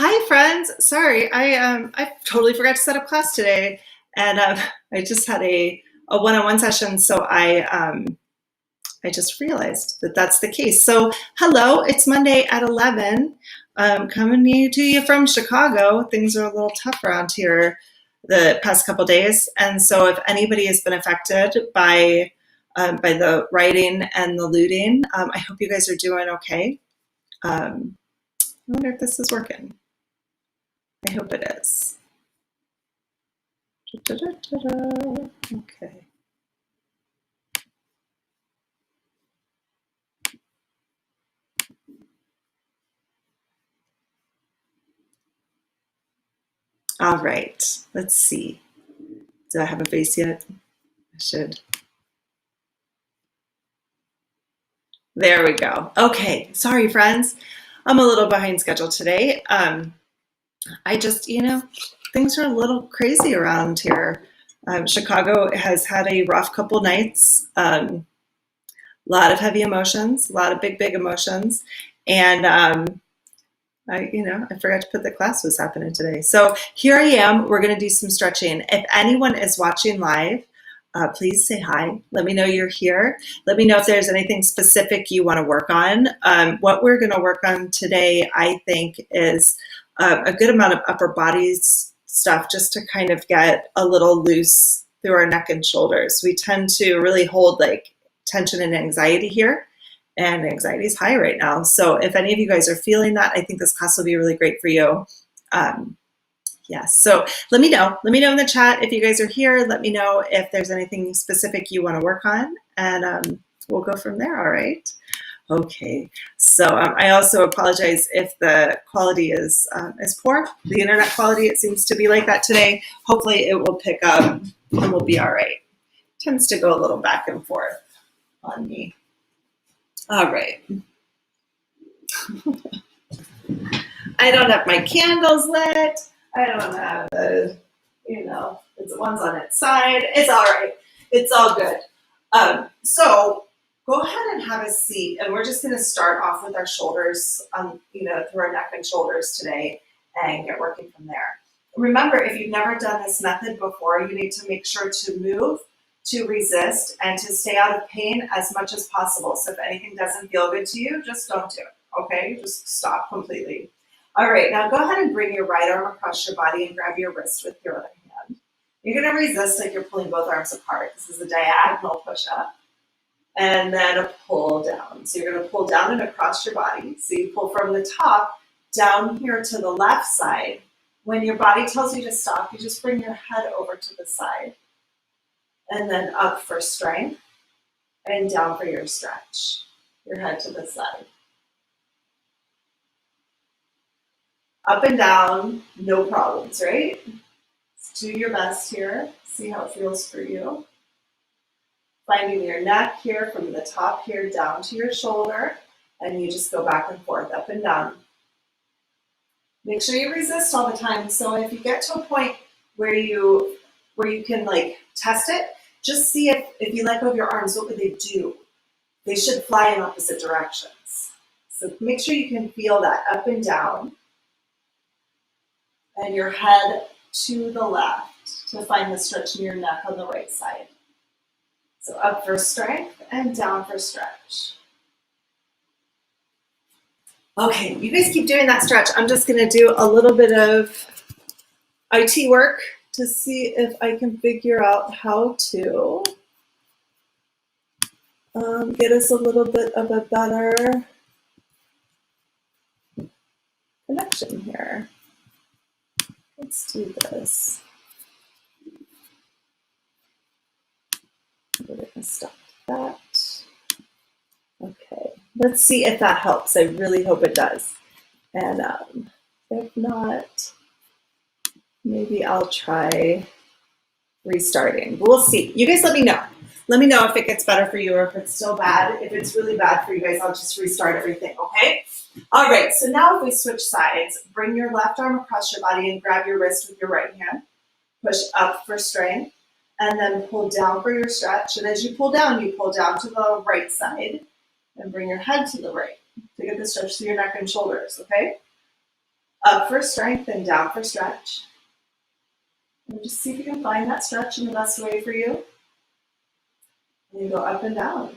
Hi, friends. Sorry, I totally forgot to set up class today, and I just had a one-on-one session, so I just realized that that's the case. So, hello, it's Monday at 11. Coming to you from Chicago. Things are a little tough around here the past couple days, and so if anybody has been affected by the rioting and the looting, I hope you guys are doing okay. I wonder if this is working. I hope it is. Da-da-da-da-da. Okay. All right. Let's see. Do I have a face yet? I should. There we go. Okay. Sorry, friends. I'm a little behind schedule today. I just, things are a little crazy around here. Chicago has had a rough couple nights. A lot of heavy emotions, a lot of big emotions, and I forgot to put the class was happening today. So here I am. We're going to do some stretching. If anyone is watching live, please say hi. Let me know you're here. Let me know if there's anything specific you want to work on. What we're going to work on today, I think, is a good amount of upper body stuff just to kind of get a little loose through our neck and shoulders. We tend to really hold like tension and anxiety here, and anxiety is high right now. So if any of you guys are feeling that, I think this class will be really great for you. Yes. So let me know. Let me know in the chat if you guys are here. Let me know if there's anything specific you want to work on, and we'll go from there. All right. Okay. So I also apologize if the quality is poor. The internet quality, it seems to be like that today. Hopefully it will pick up and we'll be all right. Tends to go a little back and forth on me. All right. I don't have my candles lit. I don't have it's one's on its side. It's all right. It's all good. So go ahead and have a seat, and we're just going to start off with our shoulders, through our neck and shoulders today, and get working from there. Remember, if you've never done this method before, you need to make sure to move, to resist, and to stay out of pain as much as possible. So if anything doesn't feel good to you, just don't do it, okay? Just stop completely. All right, now go ahead and bring your right arm across your body and grab your wrist with your other hand. You're gonna resist like you're pulling both arms apart. This is a diagonal push-up. And then a pull down. So you're gonna pull down and across your body. So you pull from the top down here to the left side. When your body tells you to stop, you just bring your head over to the side. And then up for strength, and down for your stretch. Your head to the side. Up and down, no problems, right? Do your best here. See how it feels for you. Finding your neck here from the top here down to your shoulder, and you just go back and forth, up and down. Make sure you resist all the time. So if you get to a point where you can like test it, just see if you let go of your arms, what would they do? They should fly in opposite directions. So make sure you can feel that up and down, and your head to the left to find the stretch in your neck on the right side. So up for strength and down for stretch. Okay, you guys keep doing that stretch. I'm just gonna do a little bit of IT work to see if I can figure out how to get us a little bit of a better connection here. Let's do this. We're gonna stop that. Okay, let's see if that helps. I really hope it does. And if not, maybe I'll try restarting. But we'll see. You guys let me know. Let me know if it gets better for you or if it's still bad. If it's really bad for you guys, I'll just restart everything, okay? All right, so now if we switch sides, bring your left arm across your body and grab your wrist with your right hand. Push up for strength, and then pull down for your stretch. And as you pull down to the right side and bring your head to the right to get the stretch through your neck and shoulders, okay? Up for strength and down for stretch. And just see if you can find that stretch in the best way for you. And you go up and down.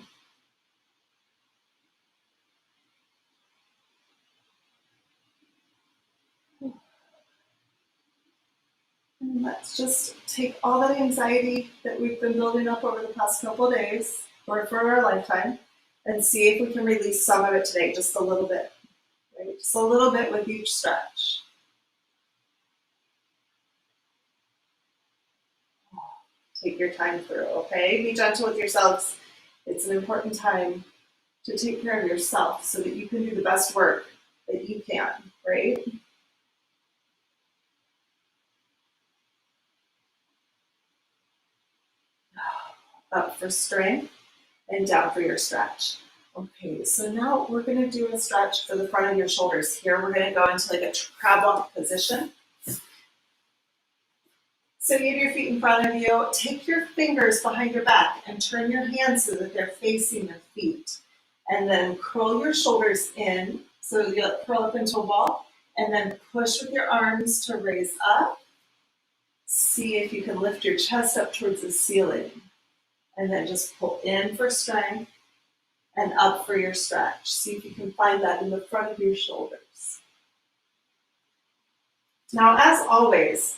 And let's just take all that anxiety that we've been building up over the past couple of days, or for our lifetime, and see if we can release some of it today, just a little bit. Right? Just a little bit with each stretch. Take your time through, okay? Be gentle with yourselves. It's an important time to take care of yourself so that you can do the best work that you can, right? Up for strength and down for your stretch. Okay, so now we're going to do a stretch for the front of your shoulders. Here we're going to go into like a crab walk position. So you have your feet in front of you. Take your fingers behind your back and turn your hands so that they're facing your feet. And then curl your shoulders in. So you curl up into a ball and then push with your arms to raise up. See if you can lift your chest up towards the ceiling. And then just pull in for strength and up for your stretch. See if you can find that in the front of your shoulders. Now, as always,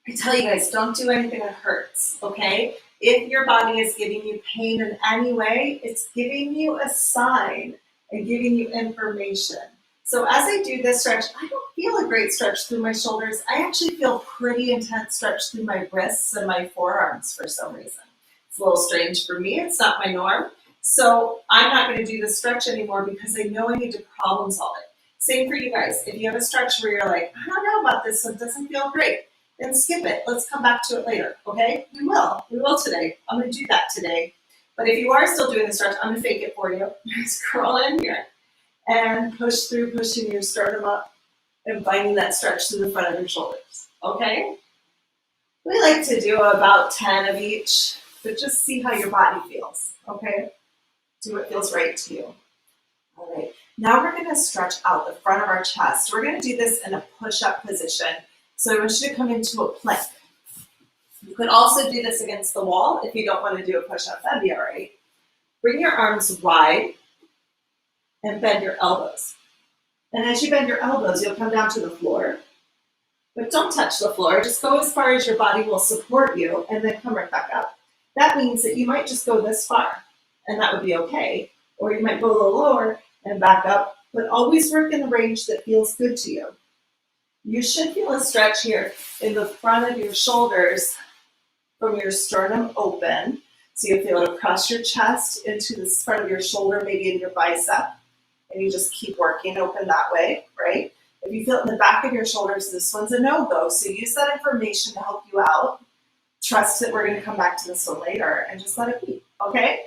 I tell you guys, don't do anything that hurts, okay? If your body is giving you pain in any way, it's giving you a sign and giving you information. So as I do this stretch, I don't feel a great stretch through my shoulders. I actually feel pretty intense stretch through my wrists and my forearms for some reason. It's a little strange for me. It's not my norm. So I'm not going to do the stretch anymore because I know I need to problem solve it. Same for you guys. If you have a stretch where you're like, I don't know about this, so it doesn't feel great, then skip it. Let's come back to it later, okay? We will today. I'm going to do that today. But if you are still doing the stretch, I'm going to fake it for you. Just curl in here and push through, pushing your sternum up and finding that stretch to the front of your shoulders, okay? We like to do about 10 of each, but just see how your body feels, okay? Do what feels right to you. All right, now we're going to stretch out the front of our chest. We're going to do this in a push-up position. So I want you to come into a plank. You could also do this against the wall if you don't want to do a push-up. That'd be all right. Bring your arms wide and bend your elbows. And as you bend your elbows, you'll come down to the floor. But don't touch the floor. Just go as far as your body will support you and then come right back up. That means that you might just go this far, and that would be okay. Or you might go a little lower and back up, but always work in the range that feels good to you. You should feel a stretch here in the front of your shoulders from your sternum open. So you feel it across your chest into the front of your shoulder, maybe in your bicep. And you just keep working open that way, right? If you feel it in the back of your shoulders, this one's a no-go. So use that information to help you out. Trust that we're going to come back to this one later and just let it be, okay?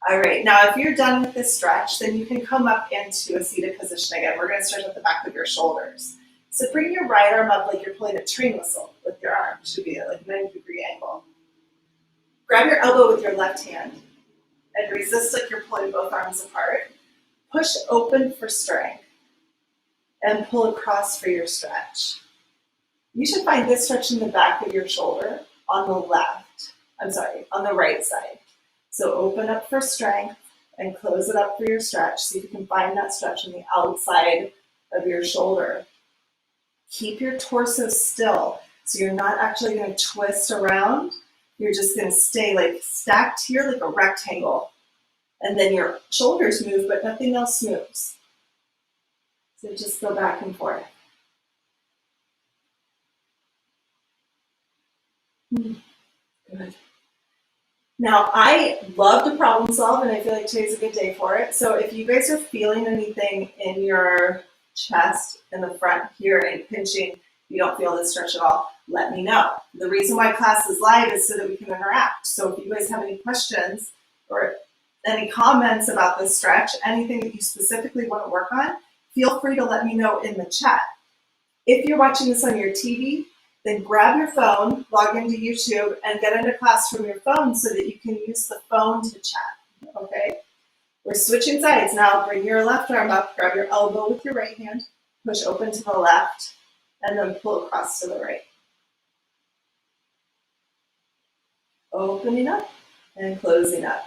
All right, now if you're done with this stretch, then you can come up into a seated position again. We're going to stretch at the back of your shoulders. So bring your right arm up like you're pulling a train whistle with your arm. It should be at like a 90-degree angle. Grab your elbow with your left hand and resist like you're pulling both arms apart. Push open for strength and pull across for your stretch. You should find this stretch in the back of your shoulder on the on the right side. So open up for strength and close it up for your stretch. See if you can find that stretch on the outside of your shoulder. Keep your torso still. So you're not actually going to twist around. You're just going to stay like stacked here like a rectangle. And then your shoulders move, but nothing else moves. So just go back and forth. Good. Now, I love to problem solve, and I feel like today's a good day for it. So if you guys are feeling anything in your chest, in the front here, and pinching, you don't feel this stretch at all, let me know. The reason why class is live is so that we can interact. So if you guys have any questions or any comments about this stretch, anything that you specifically want to work on, feel free to let me know in the chat. If you're watching this on your TV, then grab your phone, log into YouTube, and get into class from your phone so that you can use the phone to chat, okay? We're switching sides now. Bring your left arm up, grab your elbow with your right hand, push open to the left, and then pull across to the right. Opening up and closing up.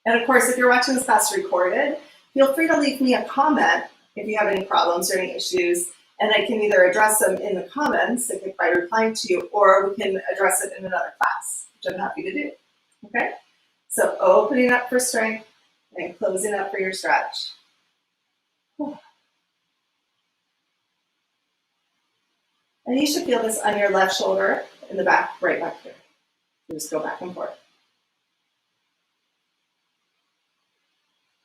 And of course, if you're watching this class recorded, feel free to leave me a comment if you have any problems or any issues, and I can either address them in the comments, like by replying to you, or we can address it in another class, which I'm happy to do, okay? So opening up for strength and closing up for your stretch. And you should feel this on your left shoulder in the back, right back here. Just go back and forth.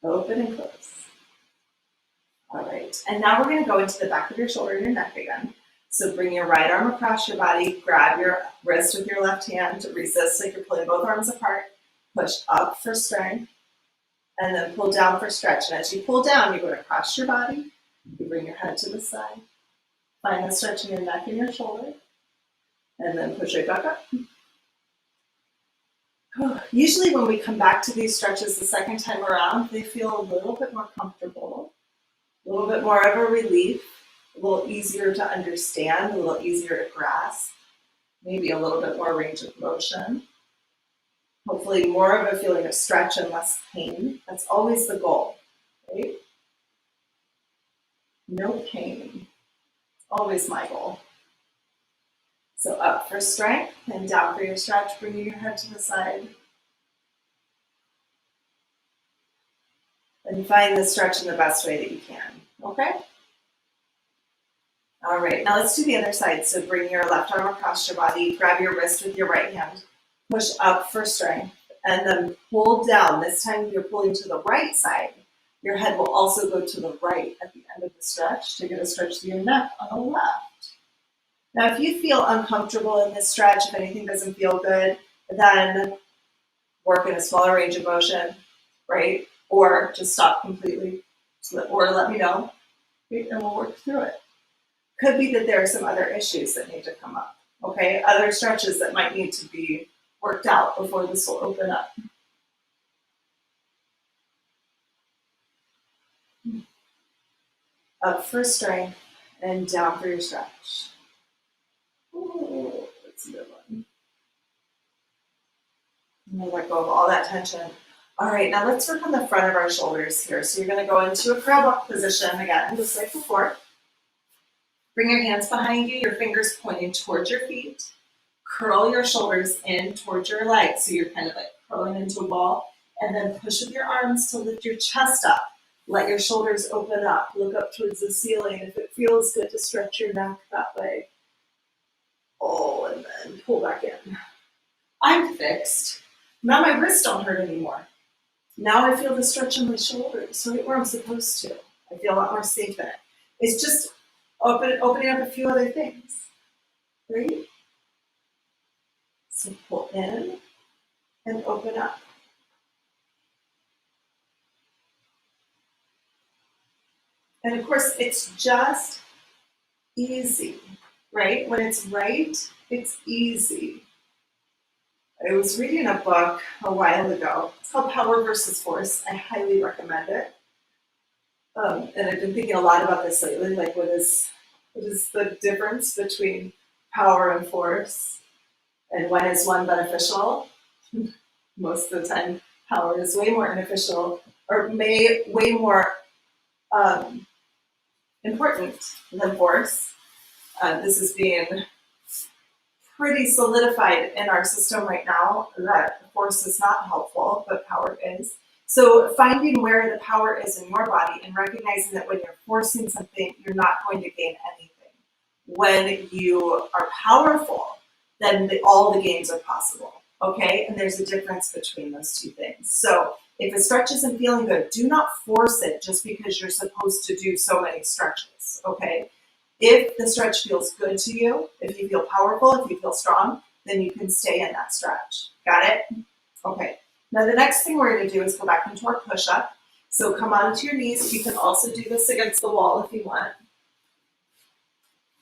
Open and close. All right, and now we're going to go into the back of your shoulder and your neck again. So bring your right arm across your body, grab your wrist with your left hand, resist like you're pulling both arms apart, push up for strength, and then pull down for stretch. And as you pull down, you're going to cross your body, you bring your head to the side, find the stretch in your neck and your shoulder, and then push right back up. Usually when we come back to these stretches the second time around, they feel a little bit more comfortable, a little bit more of a relief, a little easier to understand, a little easier to grasp, maybe a little bit more range of motion. Hopefully more of a feeling of stretch and less pain. That's always the goal, right? No pain. It's always my goal. So up for strength and down for your stretch, bringing your head to the side. And find the stretch in the best way that you can, okay? All right, now let's do the other side. So bring your left arm across your body, grab your wrist with your right hand, push up for strength, and then pull down. This time you're pulling to the right side. Your head will also go to the right at the end of the stretch to get a stretch to your neck on the left. Now, if you feel uncomfortable in this stretch, if anything doesn't feel good, then work in a smaller range of motion, right? Or just stop completely, or let me know, and we'll work through it. Could be that there are some other issues that need to come up, okay? Other stretches that might need to be worked out before this will open up. Up for strength and down for your stretch. Ooh, that's a good one. And we'll let go of all that tension. All right, now let's work on the front of our shoulders here. So you're going to go into a crab walk position again, just like before. Bring your hands behind you, your fingers pointing towards your feet. Curl your shoulders in towards your legs. So you're kind of like curling into a ball. And then push with your arms to lift your chest up. Let your shoulders open up. Look up towards the ceiling. If it feels good to stretch your neck that way. Oh, and then pull back in. I'm fixed. Now my wrists don't hurt anymore. Now I feel the stretch in my shoulders, right where I'm supposed to. I feel a lot more safe in it. It's just opening up a few other things, right? So pull in and open up. And of course, it's just easy, right? When it's right, it's easy. I was reading a book a while ago. It's called Power versus Force. I highly recommend it. And I've been thinking a lot about this lately, like what is the difference between power and force, and when is one beneficial? Most of the time, power is way more beneficial, or way more important than force. This is being pretty solidified in our system right now that force is not helpful, but power is. So finding where the power is in your body and recognizing that when you're forcing something, you're not going to gain anything. When you are powerful, then all the gains are possible, okay? And there's a difference between those two things. So if a stretch isn't feeling good, do not force it just because you're supposed to do so many stretches, okay? If the stretch feels good to you, if you feel powerful, if you feel strong, then you can stay in that stretch. Got it? Okay. Now the next thing we're going to do is go back into our push-up. So come onto your knees. You can also do this against the wall if you want.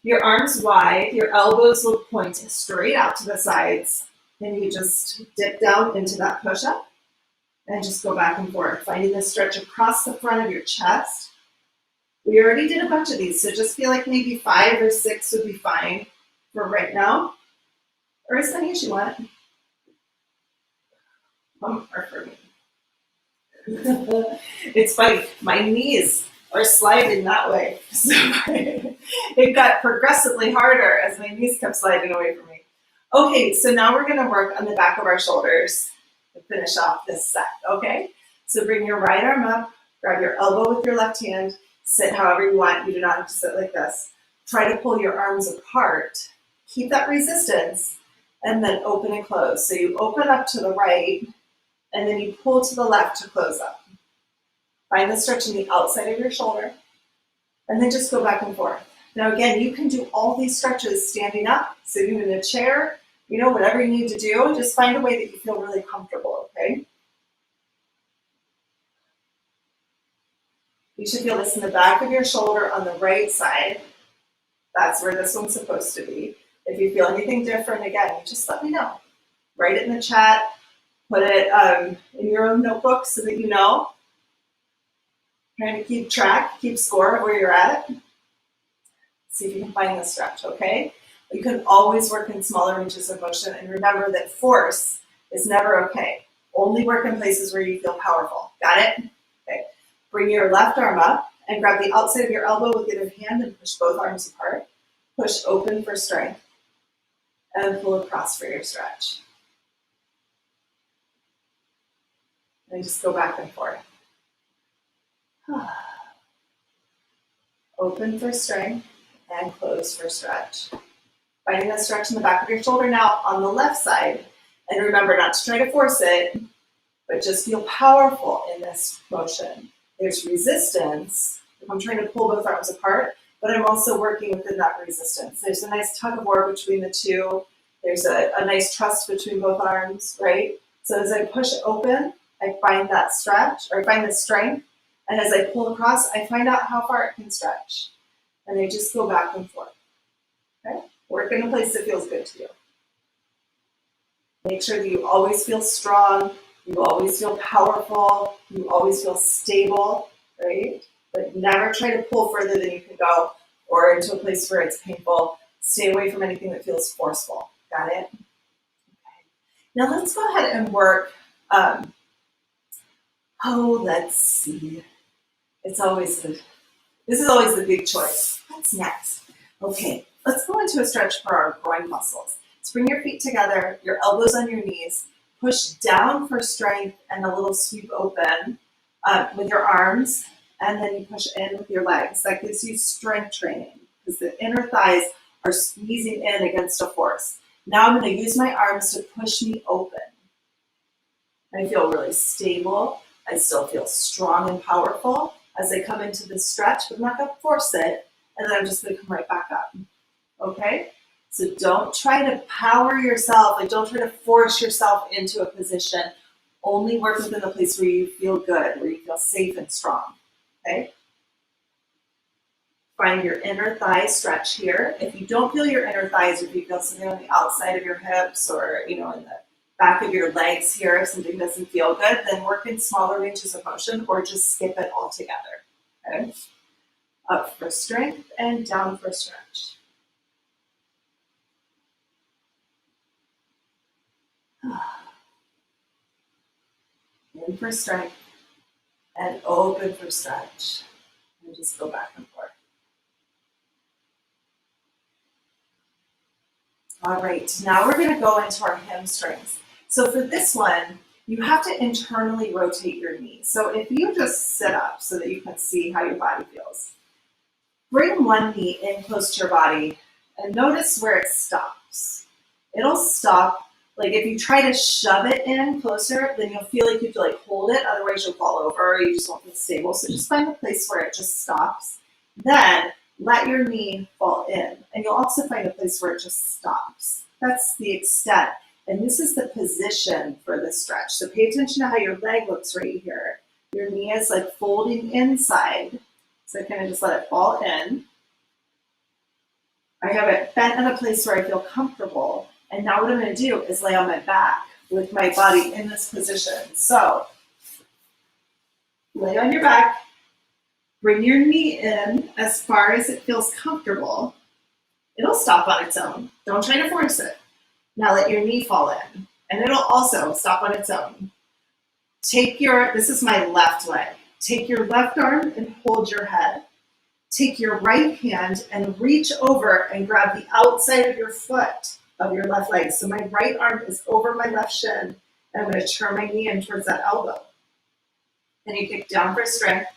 Your arms wide, your elbows will point straight out to the sides. And you just dip down into that push-up and just go back and forth, finding the stretch across the front of your chest. We already did a bunch of these, so just feel like maybe 5 or 6 would be fine for right now, or as many as you want. Or for me. It's funny, my knees are sliding that way. So it got progressively harder as my knees kept sliding away from me. Okay, so now we're gonna work on the back of our shoulders to finish off this set, okay? So bring your right arm up, grab your elbow with your left hand, sit however you want. You do not have to sit like this. Try to pull your arms apart. Keep that resistance, and then open and close. So you open up to the right, and then you pull to the left to close up. Find the stretch in the outside of your shoulder, and then just go back and forth. Now again, you can do all these stretches standing up, sitting in a chair, whatever you need to do, just find a way that you feel really comfortable, okay? You should feel this in the back of your shoulder on the right side. That's where this one's supposed to be. If you feel anything different, again, you just let me know. Write it in the chat, put it in your own notebook so that you know. Trying to keep track, keep score of where you're at. See if you can find the stretch, okay? You can always work in smaller ranges of motion, and remember that force is never okay. Only work in places where you feel powerful. Got it? Okay. Bring your left arm up and grab the outside of your elbow with the other hand and push both arms apart. Push open for strength and pull across for your stretch. And just go back and forth. Open for strength and close for stretch. Finding that stretch in the back of your shoulder now on the left side. And remember not to try to force it, but just feel powerful in this motion. There's resistance if I'm trying to pull both arms apart, but I'm also working within that resistance. There's a nice tug of war between the two. There's a nice trust between both arms, right? So as I push open, I find that stretch, or I find the strength. And as I pull across, I find out how far it can stretch. And I just go back and forth, okay? Work in a place that feels good to you. Make sure that you always feel strong, you always feel powerful, you always feel stable, right? But never try to pull further than you can go or into a place where it's painful. Stay away from anything that feels forceful. Got it? Okay. Now let's go ahead and work. Let's see. This is always the big choice. What's next? Okay, let's go into a stretch for our groin muscles. So bring your feet together, your elbows on your knees, push down for strength and a little sweep open with your arms, and then you push in with your legs. That gives you strength training because the inner thighs are squeezing in against a force. Now I'm going to use my arms to push me open. I feel really stable. I still feel strong and powerful as I come into this stretch, but I'm not going to force it, and then I'm just going to come right back up. Okay? So don't try to power yourself, don't try to force yourself into a position. Only work within the place where you feel good, where you feel safe and strong. Okay? Find your inner thigh stretch here. If you don't feel your inner thighs, or if you feel something on the outside of your hips or in the back of your legs here, if something doesn't feel good, then work in smaller ranges of motion or just skip it altogether. Okay? Up for strength and down for stretch. In for strength and open for stretch. And just go back and forth. All right, now we're going to go into our hamstrings. So for this one, you have to internally rotate your knees. So if you just sit up so that you can see how your body feels, bring one knee in close to your body and notice where it stops. It'll stop. Like if you try to shove it in closer, then you'll feel like you have to hold it, otherwise you'll fall over or you just won't feel stable. So just find a place where it just stops. Then let your knee fall in, and you'll also find a place where it just stops. That's the extent. And this is the position for the stretch. So pay attention to how your leg looks right here. Your knee is folding inside. So kind of just let it fall in. I have it bent in a place where I feel comfortable. And now what I'm going to do is lay on my back with my body in this position. So lay on your back, Bring your knee in as far as it feels comfortable. It'll stop on its own. Don't try to force it. Now let your knee fall in, and it'll also stop on its own. This is my left leg. Take your left arm and hold your head. Take your right hand and reach over and grab the outside of your foot of your left leg. So my right arm is over my left shin, and I'm going to turn my knee in towards that elbow. And you kick down for strength,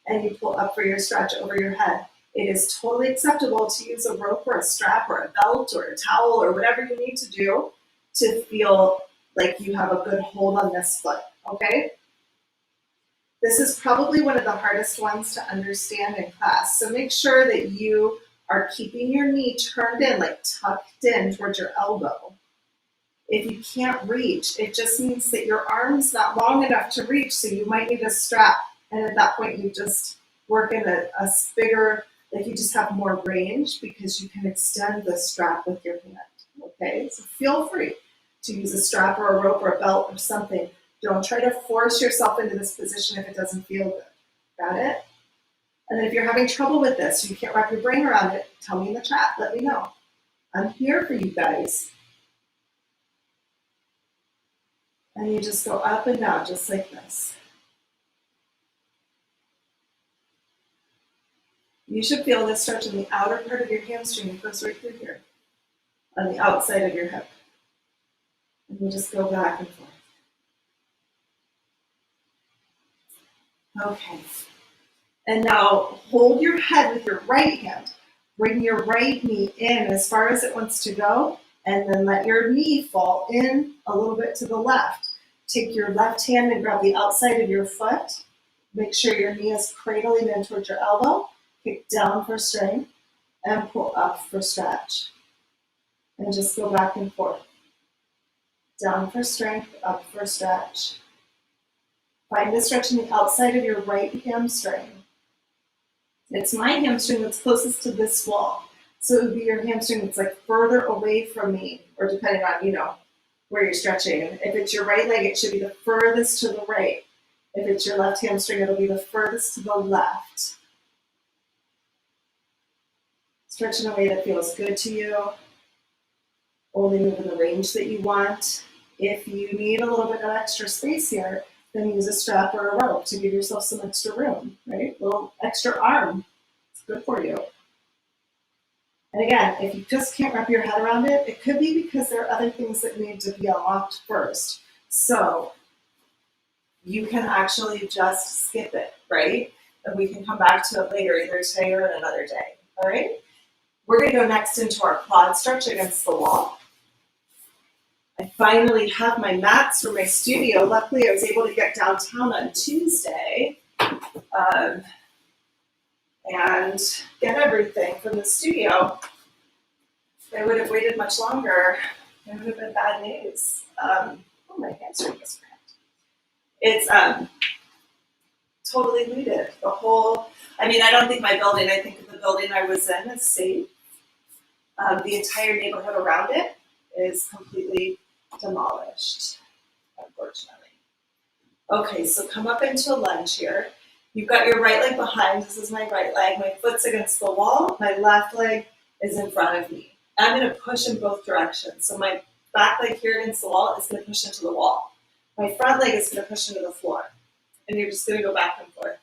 and you pull up for your stretch over your head. It is totally acceptable to use a rope or a strap or a belt or a towel or whatever you need to do to feel like you have a good hold on this foot, okay? This is probably one of the hardest ones to understand in class, so make sure that you are keeping your knee turned in, like tucked in towards your elbow. If you can't reach, it just means that your arm's not long enough to reach, so you might need a strap, and at that point you just work in a bigger, like you just have more range because you can extend the strap with your hand, okay? So feel free to use a strap or a rope or a belt or something. Don't try to force yourself into this position if it doesn't feel good. Got it? And then if you're having trouble with this, you can't wrap your brain around it, tell me in the chat, let me know. I'm here for you guys. And you just go up and down just like this. You should feel this stretch in the outer part of your hamstring. It goes right through here, on the outside of your hip. And you just go back and forth. Okay. And now hold your head with your right hand. Bring your right knee in as far as it wants to go, and then let your knee fall in a little bit to the left. Take your left hand and grab the outside of your foot. Make sure your knee is cradling in towards your elbow. Kick down for strength and pull up for stretch. And just go back and forth. Down for strength, up for stretch. Find the stretch in the outside of your right hamstring. It's my hamstring that's closest to this wall. So it would be your hamstring that's like further away from me, or depending on, where you're stretching. If it's your right leg, it should be the furthest to the right. If it's your left hamstring, it'll be the furthest to the left. Stretch in a way that feels good to you. Only move in the range that you want. If you need a little bit of extra space here, then use a strap or a rope to give yourself some extra room, right? A little extra arm. It's good for you. And again, if you just can't wrap your head around it, it could be because there are other things that need to be unlocked first. So you can actually just skip it, right? And we can come back to it later, either today or another day, all right? We're gonna go next into our quad stretch against the wall. I finally have my mats for my studio. Luckily, I was able to get downtown on Tuesday and get everything from the studio. If I would have waited much longer, it would have been bad news. My hamstring is cracked. It's totally looted. I don't think my building, I think the building I was in is safe. The entire neighborhood around it is completely demolished, unfortunately. Okay, so come up into a lunge here. You've got your right leg behind. This is my right leg. My foot's against the wall. My left leg is in front of me. I'm going to push in both directions. So my back leg here against the wall is going to push into the wall. My front leg is going to push into the floor. And you're just going to go back and forth.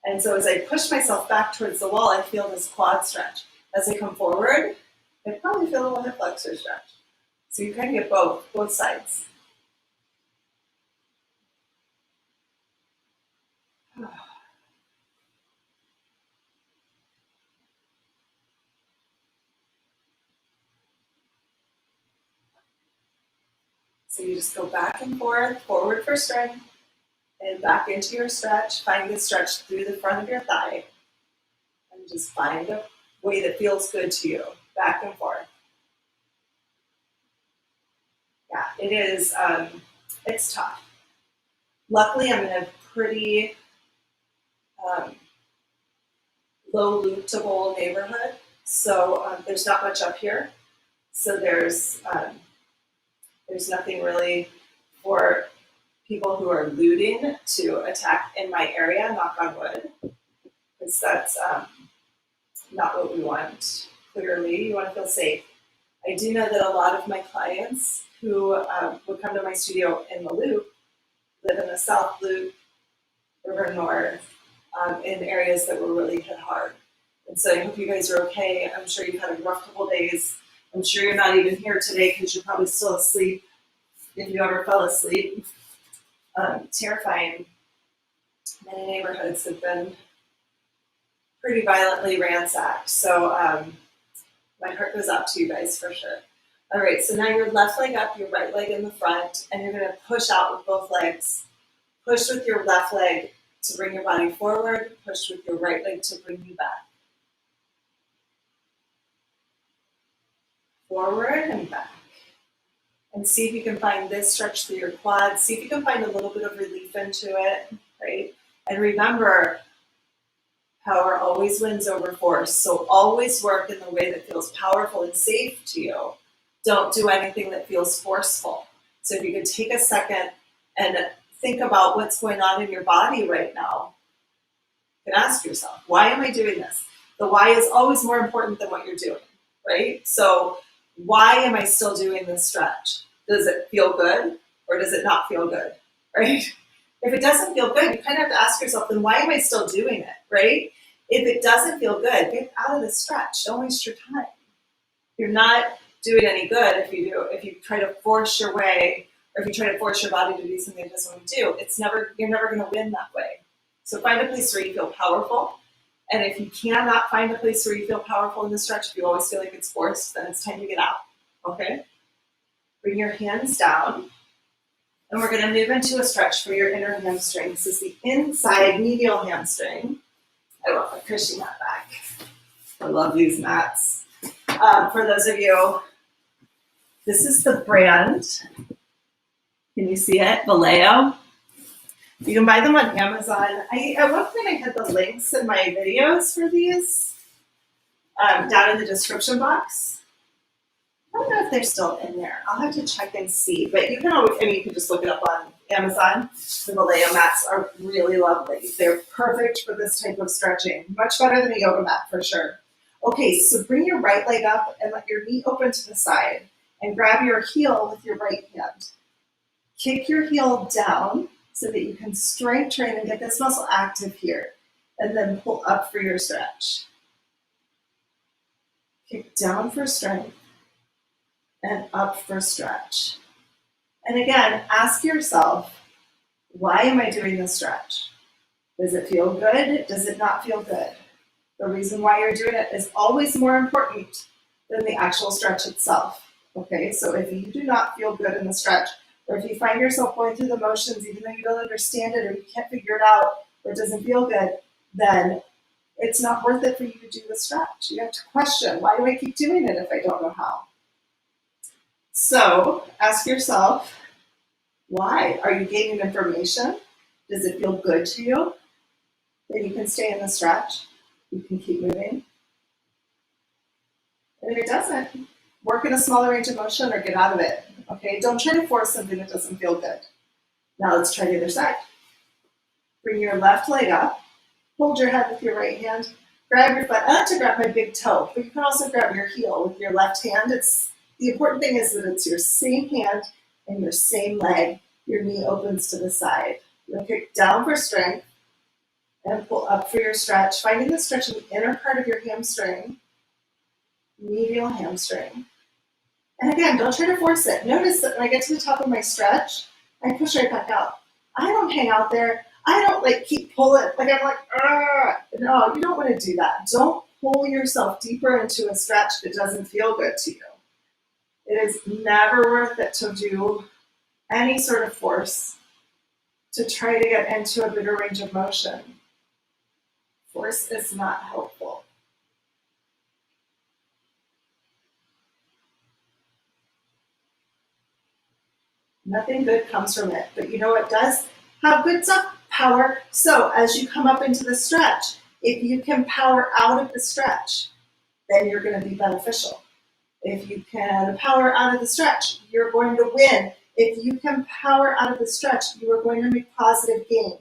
And so as I push myself back towards the wall, I feel this quad stretch. As I come forward, I probably feel a little hip flexor stretch. So you kind of get both sides. So you just go back and forth, forward for strength, and back into your stretch. Find the stretch through the front of your thigh. And just find a way that feels good to you. Back and forth. Yeah, it is, it's tough. Luckily, I'm in a pretty low loopable neighborhood, so there's not much up here. So there's nothing really for people who are looting to attack in my area, knock on wood, because that's not what we want. Clearly, you want to feel safe. I do know that a lot of my clients who would come to my studio in the Loop live in the South Loop, River North, in areas that were really hit hard. And so I hope you guys are okay. I'm sure you've had a rough couple days. I'm sure you're not even here today because you're probably still asleep if you ever fell asleep. Terrifying. Many neighborhoods have been pretty violently ransacked. So my heart goes out to you guys for sure. All right, so now your left leg up, your right leg in the front, and you're gonna push out with both legs. Push with your left leg to bring your body forward, push with your right leg to bring you back. Forward and back. And see if you can find this stretch through your quads. See if you can find a little bit of relief into it, right? And remember, power always wins over force. So always work in the way that feels powerful and safe to you. Don't do anything that feels forceful. So if you could take a second and think about what's going on in your body right now, you can ask yourself, why am I doing this? The why is always more important than what you're doing, right? So why am I still doing this stretch? Does it feel good or does it not feel good, right? If it doesn't feel good, you kind of have to ask yourself, then why am I still doing it, right? If it doesn't feel good, get out of the stretch. Don't waste your time. You're not doing any good if you try to force your way, or if you try to force your body to do something it doesn't want to do. You're never going to win that way. So find a place where you feel powerful. And if you cannot find a place where you feel powerful in the stretch, if you always feel like it's forced, then it's time to get out. Okay? Bring your hands down. And we're going to move into a stretch for your inner hamstring. This is the inside medial hamstring. I love my cushion mat back. I love these mats. For those of you, this is the brand. Can you see it? Vallejo. You can buy them on Amazon. At one point I had the links in my videos for these down in the description box. I don't know if they're still in there. I'll have to check and see. But you can always, you can just look it up on Amazon. The Vallejo mats are really lovely. They're perfect for this type of stretching. Much better than a yoga mat for sure. Okay, so bring your right leg up and let your knee open to the side and grab your heel with your right hand. Kick your heel down so that you can strength train and get this muscle active here. And then pull up for your stretch. Kick down for strength and up for stretch. And again, ask yourself, why am I doing this stretch? Does it feel good? Does it not feel good? The reason why you're doing it is always more important than the actual stretch itself. Okay, so if you do not feel good in the stretch, or if you find yourself going through the motions even though you don't understand it or you can't figure it out or it doesn't feel good, then it's not worth it for you to do the stretch. You have to question, why do I keep doing it if I don't know how? So ask yourself, why? Are you gaining information? Does it feel good to you? Then you can stay in the stretch. You can keep moving. And if it doesn't, work in a smaller range of motion or get out of it. Okay, don't try to force something that doesn't feel good. Now let's try the other side. Bring your left leg up. Hold your head with your right hand. Grab your foot. I like to grab my big toe, but you can also grab your heel with your left hand. The important thing is that it's your same hand and your same leg. Your knee opens to the side. You'll kick down for strength and pull up for your stretch. Finding the stretch in the inner part of your hamstring, medial hamstring. And again, don't try to force it. Notice that when I get to the top of my stretch, I push right back out. I don't hang out there. I don't keep pulling. I'm no, you don't want to do that. Don't pull yourself deeper into a stretch that doesn't feel good to you. It is never worth it to do any sort of force to try to get into a bigger range of motion. Force is not helpful. Nothing good comes from it, but you know what does have good stuff? Power. So as you come up into the stretch, if you can power out of the stretch, then you're going to be beneficial. If you can power out of the stretch, you're going to win If you can power out of the stretch, you are going to make positive gains.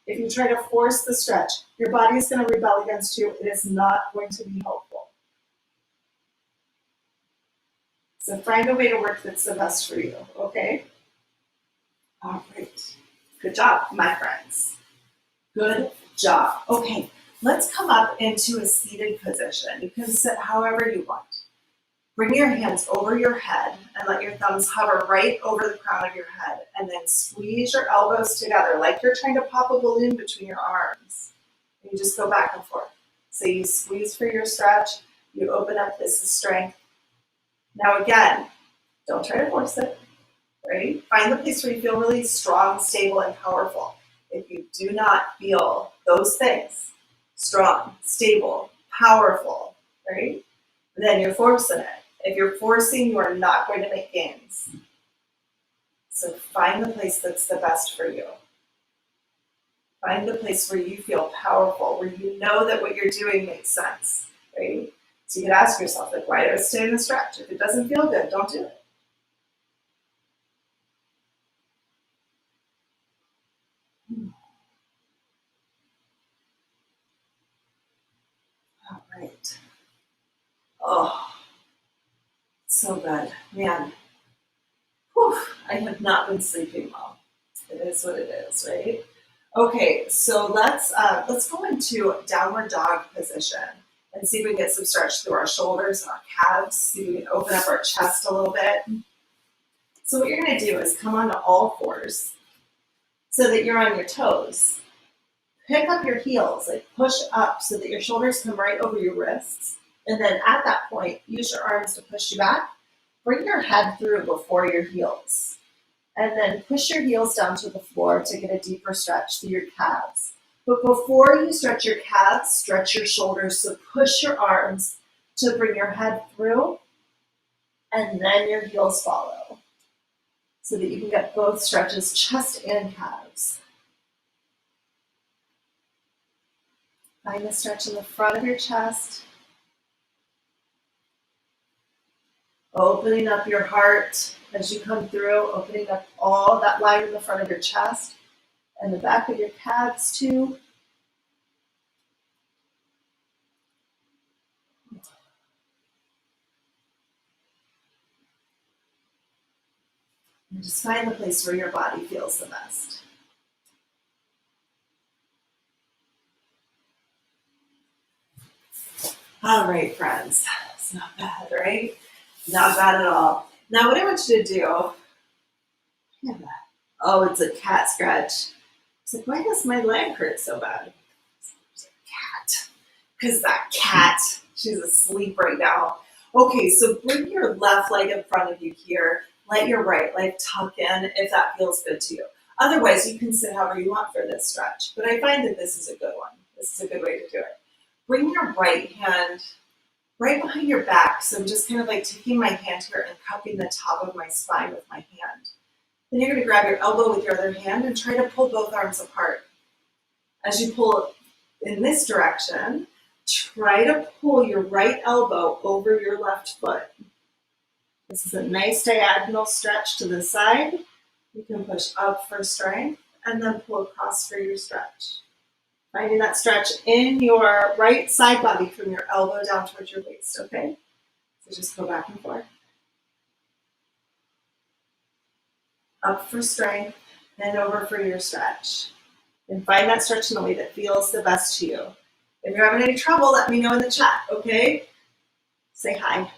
If you try to force the stretch, your body is going to rebel against you. It is not going to be helpful. So find a way to work that's the best for you, okay? All right. Good job, my friends. Good job. Okay, let's come up into a seated position. You can sit however you want. Bring your hands over your head and let your thumbs hover right over the crown of your head, and then squeeze your elbows together like you're trying to pop a balloon between your arms. And you just go back and forth. So you squeeze for your stretch, you open up, this is strength. Now again, don't try to force it, right? Find the place where you feel really strong, stable, and powerful. If you do not feel those things, strong, stable, powerful, right? Then you're forcing it. If you're forcing, you are not going to make gains. So find the place that's the best for you. Find the place where you feel powerful, where you know that what you're doing makes sense, right? So you could ask yourself, like, why do I stay in the stretch? If it doesn't feel good, don't do it. All right. Oh, so good. Man, whew, I have not been sleeping well. It is what it is, right? Okay, so let's go into downward dog position and see if we can get some stretch through our shoulders and our calves. See if we can open up our chest a little bit. So what you're going to do is come onto all fours so that you're on your toes. Pick up your heels, like push up so that your shoulders come right over your wrists. And then at that point, use your arms to push you back. Bring your head through before your heels. And then push your heels down to the floor to get a deeper stretch through your calves. But before you stretch your calves, stretch your shoulders. So push your arms to bring your head through, and then your heels follow. So that you can get both stretches, chest and calves. Find the stretch in the front of your chest. Opening up your heart as you come through, opening up all that line in the front of your chest and the back of your calves too. And just find the place where your body feels the best. All right, friends. It's not bad, right? Not bad at all. Now, what I want you to do, oh, it's a cat scratch. It's like, why does my leg hurt so bad? It's a cat. Because that cat, she's asleep right now. Okay, so bring your left leg in front of you here. Let your right leg tuck in if that feels good to you. Otherwise, you can sit however you want for this stretch. But I find that this is a good one. This is a good way to do it. Bring your right hand right behind your back. So I'm just kind of like taking my hand here and cupping the top of my spine with my hand. Then you're going to grab your elbow with your other hand and try to pull both arms apart. As you pull in this direction, try to pull your right elbow over your left foot. This is a nice diagonal stretch to the side. You can push up for strength and then pull across for your stretch. Finding that stretch in your right side body from your elbow down towards your waist, okay? So just go back and forth. Up for strength and over for your stretch. And find that stretch in the way that feels the best to you. If you're having any trouble, let me know in the chat, okay? Say hi.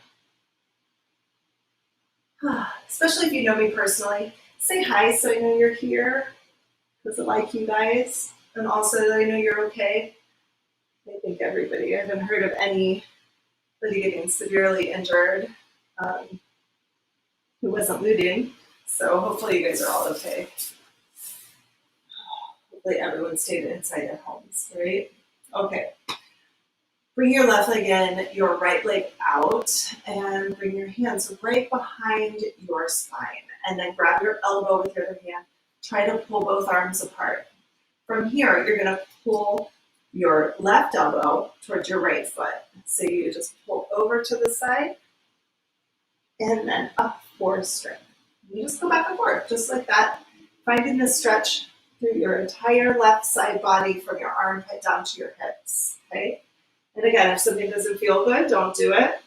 Especially if you know me personally. Say hi so I know you're here because I like you guys. And also that I know you're okay. I think everybody, I haven't heard of anybody getting severely injured who wasn't looting. So hopefully you guys are all okay. Hopefully everyone stayed inside their homes, right? Okay. Bring your left leg in, your right leg out, and bring your hands right behind your spine. And then grab your elbow with your other hand. Try to pull both arms apart. From here, you're going to pull your left elbow towards your right foot. So you just pull over to the side and then up for strength. You just go back and forth, just like that, finding the stretch through your entire left side body from your armpit down to your hips, okay? And again, if something doesn't feel good, don't do it.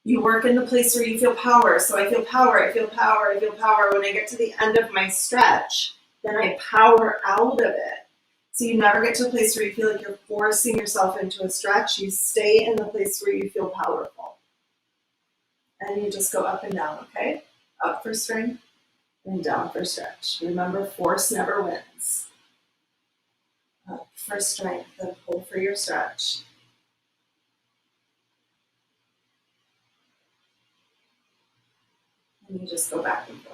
You work in the place where you feel power. So I feel power, I feel power, I feel power. When I get to the end of my stretch, then I power out of it. So you never get to a place where you feel like you're forcing yourself into a stretch. You stay in the place where you feel powerful. And you just go up and down, okay? Up for strength and down for stretch. Remember, force never wins. Up for strength, then pull for your stretch. And you just go back and forth.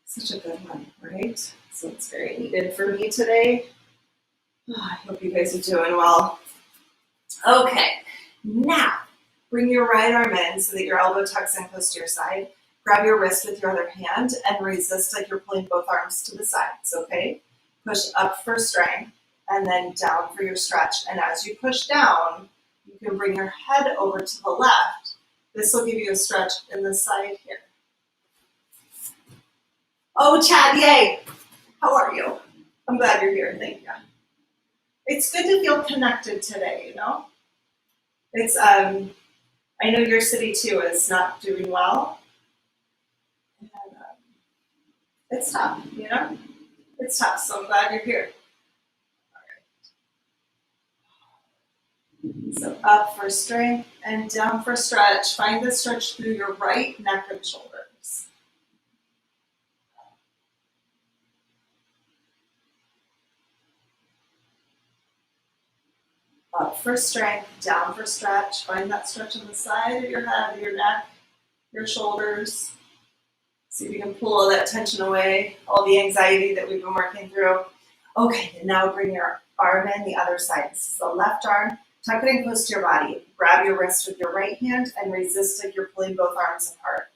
Such a good one, right? So it's very needed for me today. I hope you guys are doing well. Okay, now bring your right arm in so that your elbow tucks in close to your side. Grab your wrist with your other hand and resist like you're pulling both arms to the sides, okay? Push up for strength and then down for your stretch. And as you push down, you can bring your head over to the left. This will give you a stretch in the side here. Oh, Chad, yay! How are you? I'm glad you're here, thank you. It's good to feel connected today, you know? It's, I know your city too is not doing well. And, it's tough, you know? It's tough, so I'm glad you're here. All right. So up for strength and down for stretch. Find the stretch through your right neck and shoulders. Up for strength, down for stretch. Find that stretch on the side of your head, your neck, your shoulders. See if you can pull all that tension away, all the anxiety that we've been working through. Okay, and now bring your arm in the other side. This is the left arm. Tuck it in close to your body. Grab your wrist with your right hand and resist like you're pulling both arms apart.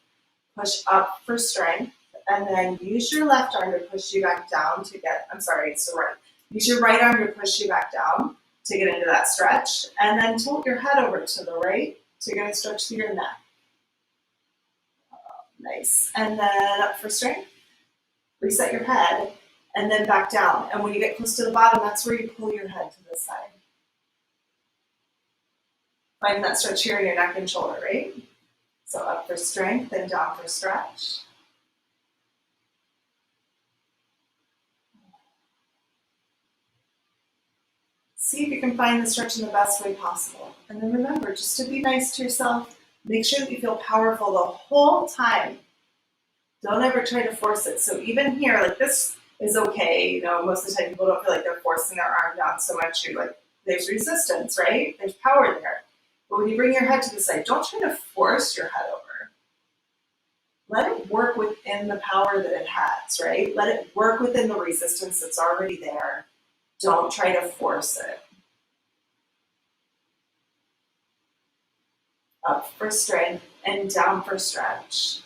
Push up for strength, and then use your left arm to push you back down to get, I'm sorry, it's the right. Use your right arm to push you back down to get into that stretch, and then tilt your head over to the right to get a stretch through your neck. Nice. And then up for strength. Reset your head, and then back down. And when you get close to the bottom, that's where you pull your head to the side. Find that stretch here in your neck and shoulder, right? So up for strength and down for stretch. See if you can find the stretch in the best way possible. And then remember, just to be nice to yourself, make sure that you feel powerful the whole time. Don't ever try to force it. So even here, like this is okay. You know, most of the time people don't feel like they're forcing their arm down so much. You're like, there's resistance, right? There's power there. But when you bring your head to the side, don't try to force your head over. Let it work within the power that it has, right? Let it work within the resistance that's already there. Don't try to force it. Up for strength and down for stretch.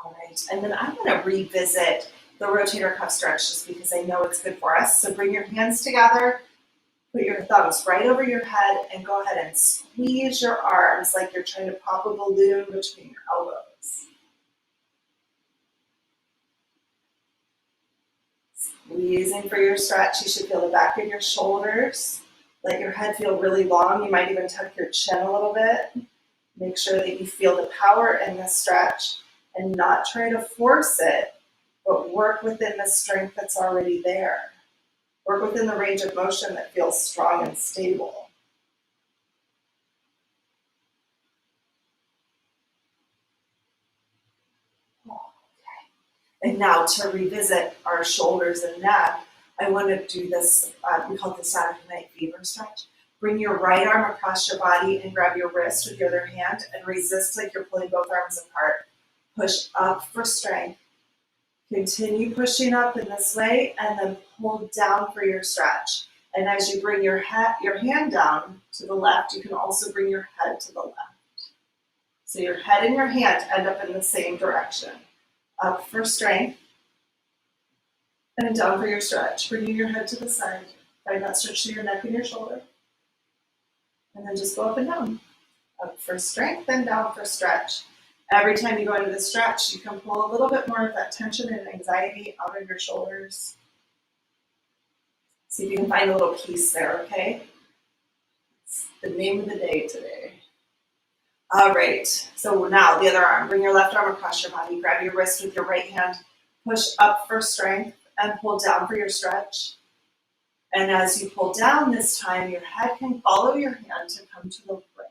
All right, and then I'm going to revisit the rotator cuff stretch just because I know it's good for us. So bring your hands together, put your thumbs right over your head, and go ahead and squeeze your arms like you're trying to pop a balloon between your elbows. Squeezing for your stretch. You should feel the back of your shoulders. Let your head feel really long. You might even tuck your chin a little bit. Make sure that you feel the power in this stretch and not try to force it, but work within the strength that's already there. Work within the range of motion that feels strong and stable. And now to revisit our shoulders and neck, I want to do this, we call it the Saturday Night Fever stretch. Bring your right arm across your body and grab your wrist with your other hand and resist like you're pulling both arms apart. Push up for strength. Continue pushing up in this way and then pull down for your stretch. And as you bring your hand down to the left, you can also bring your head to the left. So your head and your hand end up in the same direction. Up for strength and down for your stretch. Bringing your head to the side. Find that stretch to your neck and your shoulder. And then just go up and down. Up for strength and down for stretch. Every time you go into the stretch, you can pull a little bit more of that tension and anxiety out of your shoulders. See if you can find a little peace there, okay? It's the name of the day today. All right, so now the other arm. Bring your left arm across your body. Grab your wrist with your right hand. Push up for strength and pull down for your stretch. And as you pull down this time, your head can follow your hand to come to the right.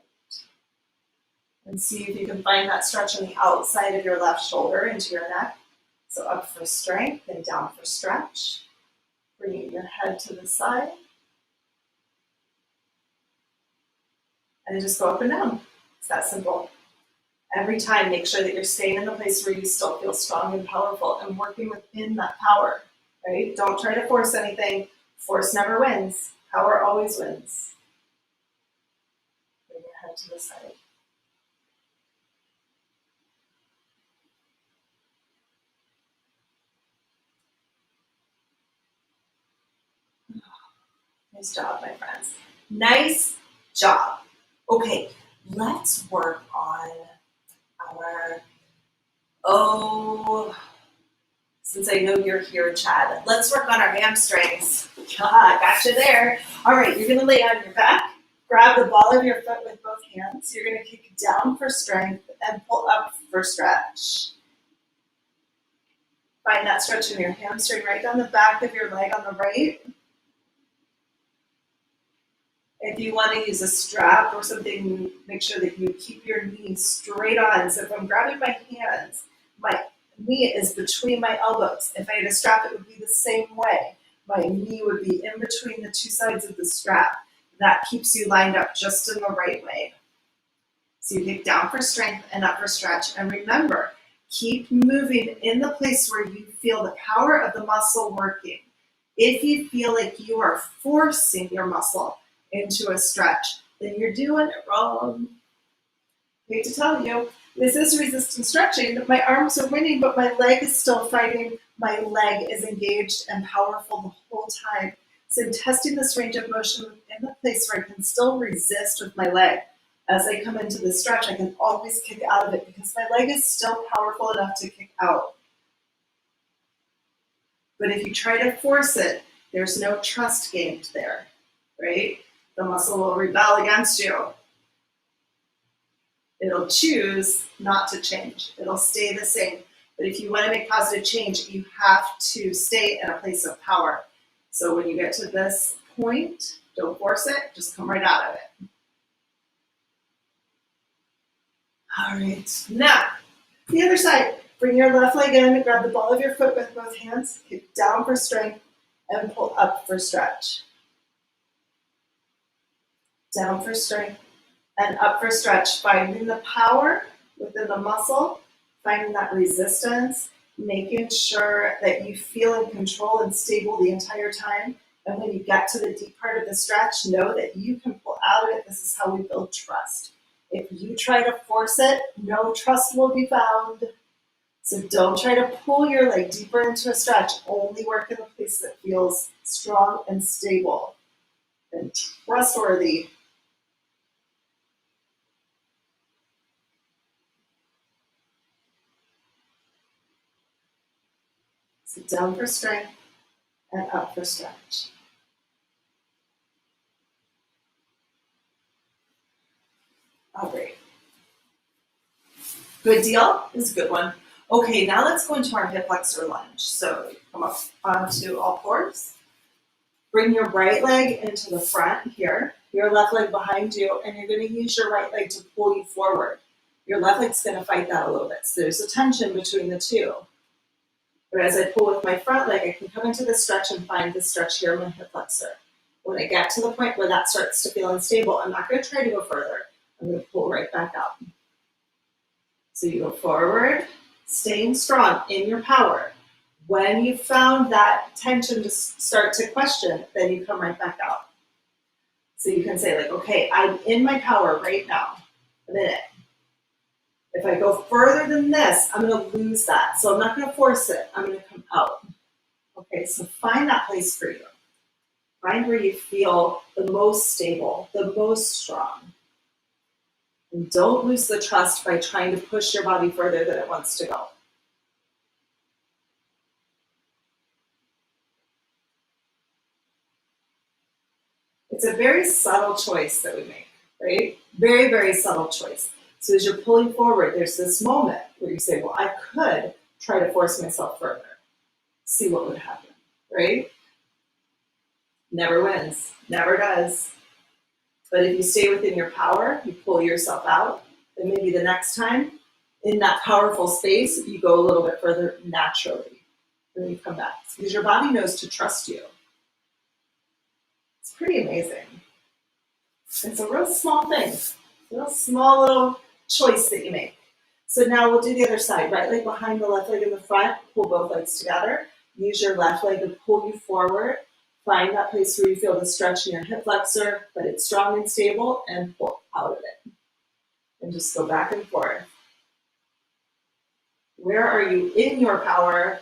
And see if you can find that stretch on the outside of your left shoulder into your neck. So up for strength and down for stretch. Bringing your head to the side. And just go up and down. It's that simple. Every time, make sure that you're staying in the place where you still feel strong and powerful and working within that power, right? Don't try to force anything. Force never wins. Power always wins. Bring your head to the side. Nice job, my friends. Nice job. Okay, let's work on our, since I know you're here, Chad, let's work on our hamstrings. Gotcha there. All right, you're gonna lay on your back, grab the ball of your foot with both hands. You're gonna kick down for strength and pull up for stretch. Find that stretch in your hamstring right down the back of your leg on the right. If you want to use a strap or something, make sure that you keep your knee straight on. So if I'm grabbing my hands, my knee is between my elbows. If I had a strap, it would be the same way. My knee would be in between the two sides of the strap. That keeps you lined up just in the right way. So you kick down for strength and up for stretch. And remember, keep moving in the place where you feel the power of the muscle working. If you feel like you are forcing your muscle into a stretch, then you're doing it wrong. I hate to tell you, this is resistance stretching. My arms are winning, but my leg is still fighting. My leg is engaged and powerful the whole time. So I'm testing this range of motion in the place where I can still resist with my leg. As I come into the stretch, I can always kick out of it because my leg is still powerful enough to kick out. But if you try to force it, there's no trust gained there, right? The muscle will rebel against you. It'll choose not to change. It'll stay the same. But if you want to make positive change, you have to stay in a place of power. So when you get to this point, don't force it, just come right out of it. All right, now, the other side. Bring your left leg in, grab the ball of your foot with both hands, kick down for strength, and pull up for stretch. Down for strength and up for stretch, finding the power within the muscle, finding that resistance, making sure that you feel in control and stable the entire time. And when you get to the deep part of the stretch, know that you can pull out of it. This is how we build trust. If you try to force it, no trust will be found. So don't try to pull your leg deeper into a stretch. Only work in a place that feels strong and stable and trustworthy. So down for strength and up for stretch. All right. Good deal? This is a good one. Okay, now let's go into our hip flexor lunge. So come up onto all fours. Bring your right leg into the front here, your left leg behind you, and you're going to use your right leg to pull you forward. Your left leg's going to fight that a little bit. So there's a tension between the two. But as I pull with my front leg, I can come into the stretch and find the stretch here in my hip flexor. When I get to the point where that starts to feel unstable, I'm not going to try to go further. I'm going to pull right back up. So you go forward, staying strong in your power. When you found that tension to start to question, then you come right back out. So you can say like, okay, I'm in my power right now. A minute. If I go further than this, I'm going to lose that. So I'm not going to force it. I'm going to come out. Okay, so find that place for you. Find where you feel the most stable, the most strong. And don't lose the trust by trying to push your body further than it wants to go. It's a very subtle choice that we make, right? Very, very subtle choice. So as you're pulling forward, there's this moment where you say, well, I could try to force myself further, see what would happen, right? Never wins, never does. But if you stay within your power, you pull yourself out, then maybe the next time in that powerful space, you go a little bit further naturally. Then you come back because your body knows to trust you. It's pretty amazing. It's a real small thing, a real small little choice that you make. So now we'll do the other side, right leg behind the left leg in the front, pull both legs together. Use your left leg to pull you forward. Find that place where you feel the stretch in your hip flexor, but it's strong and stable, and pull out of it. And just go back and forth. Where are you in your power?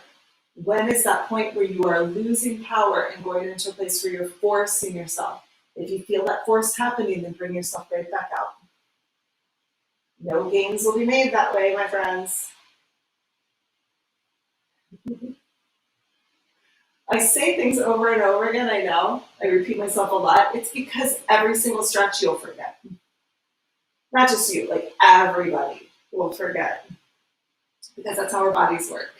When is that point where you are losing power and going into a place where you're forcing yourself? If you feel that force happening, then bring yourself right back out. No gains will be made that way, my friends. I say things over and over again, I know. I repeat myself a lot. It's because every single stretch you'll forget. Not just you, like everybody will forget. Because that's how our bodies work.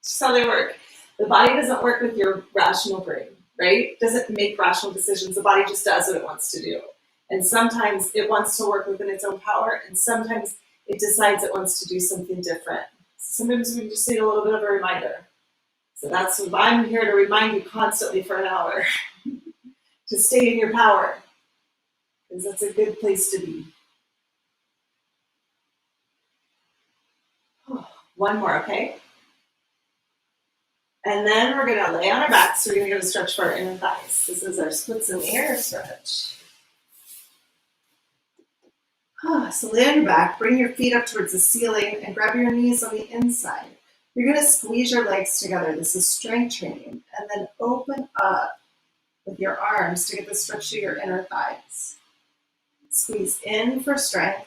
It's just how they work. The body doesn't work with your rational brain, right? It doesn't make rational decisions. The body just does what it wants to do. And sometimes it wants to work within its own power, and sometimes it decides it wants to do something different. Sometimes we just need a little bit of a reminder. So that's what I'm here to remind you constantly for an hour to stay in your power, because that's a good place to be. One more, okay? And then we're gonna lay on our backs. So we're gonna go to stretch for our inner thighs. This is our splits in the air stretch. So lay on your back, bring your feet up towards the ceiling and grab your knees on the inside. You're gonna squeeze your legs together. This is strength training. And then open up with your arms to get the stretch to your inner thighs. Squeeze in for strength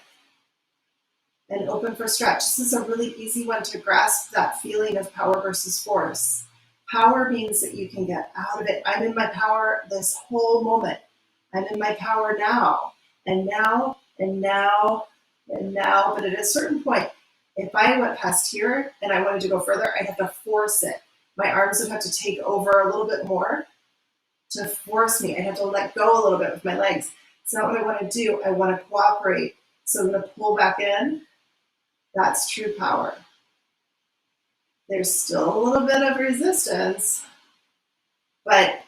and open for stretch. This is a really easy one to grasp that feeling of power versus force. Power means that you can get out of it. I'm in my power this whole moment. I'm in my power now, and now, and now, and now. But at a certain point, if I went past here and I wanted to go further, I'd have to force it. My arms would have to take over a little bit more to force me. I'd have to let go a little bit with my legs. It's not what I want to do. I want to cooperate. So I'm going to pull back in. That's true power. There's still a little bit of resistance, but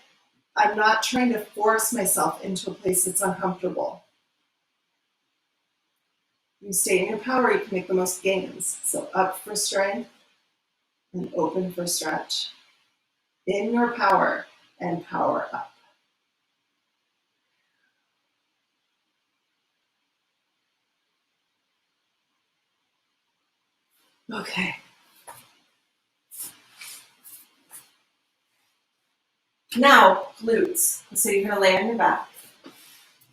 I'm not trying to force myself into a place that's uncomfortable. You stay in your power, you can make the most gains. So up for strength and open for stretch. In your power and power up. Okay. Now, glutes. So you're going to lay on your back.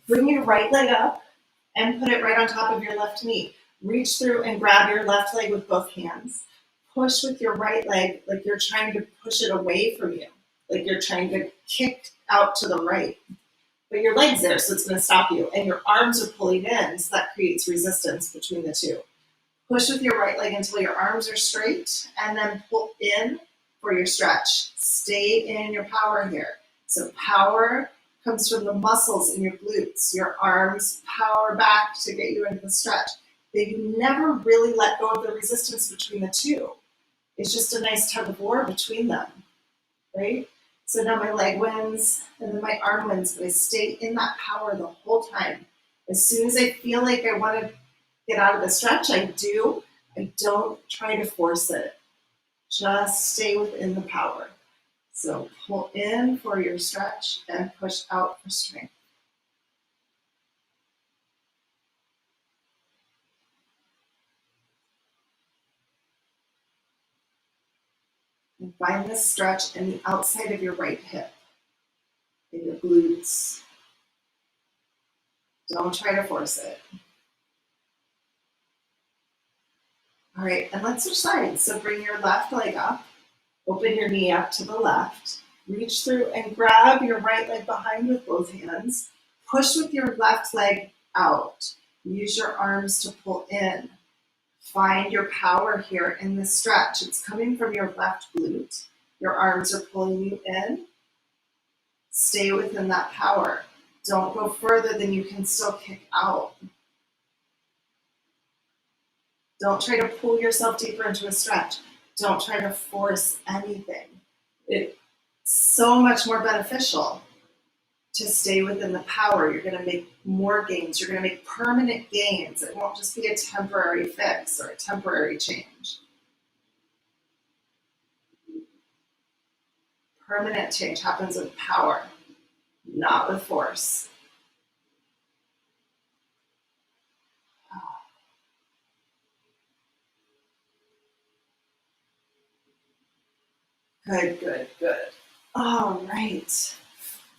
Bring your right leg up and put it right on top of your left knee. Reach through and grab your left leg with both hands. Push with your right leg like you're trying to push it away from you, like you're trying to kick out to the right. But your leg's there, so it's going to stop you. And your arms are pulling in, so that creates resistance between the two. Push with your right leg until your arms are straight, and then pull in for your stretch. Stay in your power here. So power comes from the muscles in your glutes. Your arms power back to get you into the stretch. But you never really let go of the resistance between the two. It's just a nice tug of war between them, right? So now my leg wins, and then my arm wins, but I stay in that power the whole time. As soon as I feel like I want to get out of the stretch, I do. I don't try to force it. Just stay within the power. So pull in for your stretch and push out for strength. And find this stretch in the outside of your right hip. in your glutes. Don't try to force it. All right, and let's switch sides. So bring your left leg up, open your knee up to the left, reach through and grab your right leg behind with both hands. Push with your left leg out. Use your arms to pull in. Find your power here in this stretch. It's coming from your left glute. Your arms are pulling you in. Stay within that power. Don't go further than you can still kick out. Don't try to pull yourself deeper into a stretch. Don't try to force anything. It's so much more beneficial to stay within the power. You're going to make more gains. You're going to make permanent gains. It won't just be a temporary fix or a temporary change. Permanent change happens with power, not with force. Good, good, good. All right.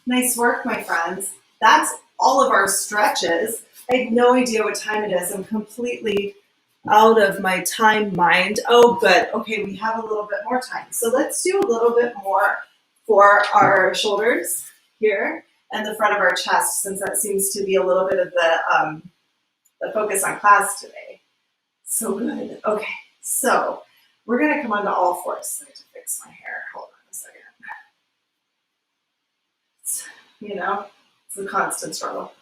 Nice work, my friends. That's all of our stretches. I have no idea what time it is. I'm completely out of my time mind. Oh, good. Okay, we have a little bit more time. So let's do a little bit more for our shoulders here and the front of our chest, since that seems to be a little bit of the focus on class today. So good. Okay, so we're going to come onto all fours. I have to fix my hair. Hold on a second. You know, it's a constant struggle.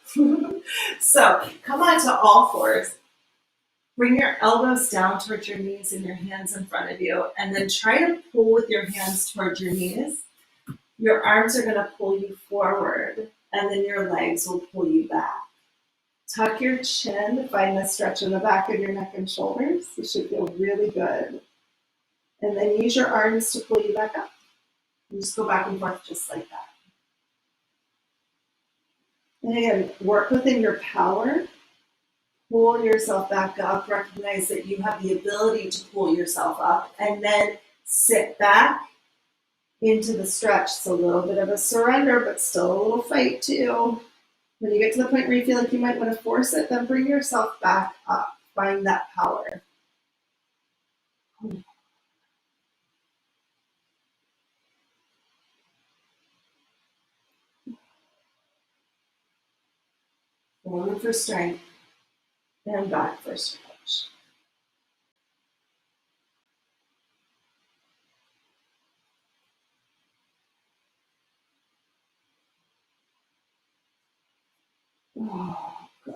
So come onto all fours. Bring your elbows down towards your knees and your hands in front of you, and then try to pull with your hands towards your knees. Your arms are going to pull you forward, and then your legs will pull you back. Tuck your chin to find the stretch in the back of your neck and shoulders. It should feel really good. And then use your arms to pull you back up. And just go back and forth just like that. And again, work within your power. Pull yourself back up. Recognize that you have the ability to pull yourself up. And then sit back into the stretch. It's a little bit of a surrender, but still a little fight too. When you get to the point where you feel like you might want to force it, then bring yourself back up. Find that power. Forward for strength and back for stretch. Oh, good.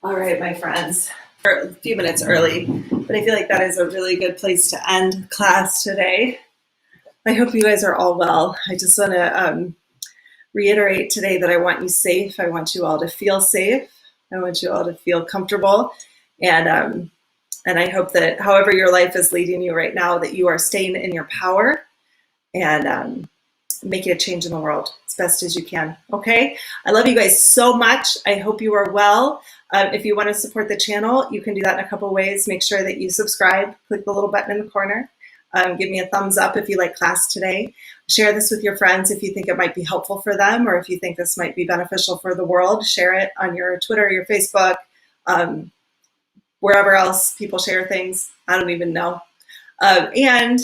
All right, my friends. We're a few minutes early, but I feel like that is a really good place to end class today. I hope you guys are all well. I just want to reiterate today that I want you safe. I want you all to feel safe. I want you all to feel comfortable. And I hope that however your life is leading you right now, that you are staying in your power and making a change in the world as best as you can. Okay? I love you guys so much. I hope you are well. If you want to support the channel, you can do that in a couple ways. Make sure that you subscribe. Click the little button in the corner. Give me a thumbs up if you like class today. Share this with your friends if you think it might be helpful for them, or if you think this might be beneficial for the world. Share it on your Twitter, your Facebook, wherever else people share things. I don't even know. And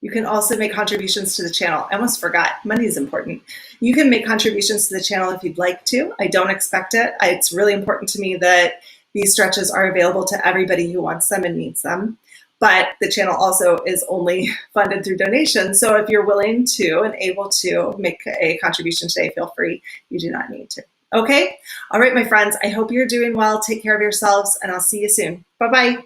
you can also make contributions to the channel. I almost forgot, money is important. You can make contributions to the channel if you'd like to. I don't expect it. It's really important to me that these stretches are available to everybody who wants them and needs them. But the channel also is only funded through donations. So if you're willing to and able to make a contribution today, feel free. You do not need to. Okay? All right, my friends, I hope you're doing well. Take care of yourselves, and I'll see you soon. Bye-bye.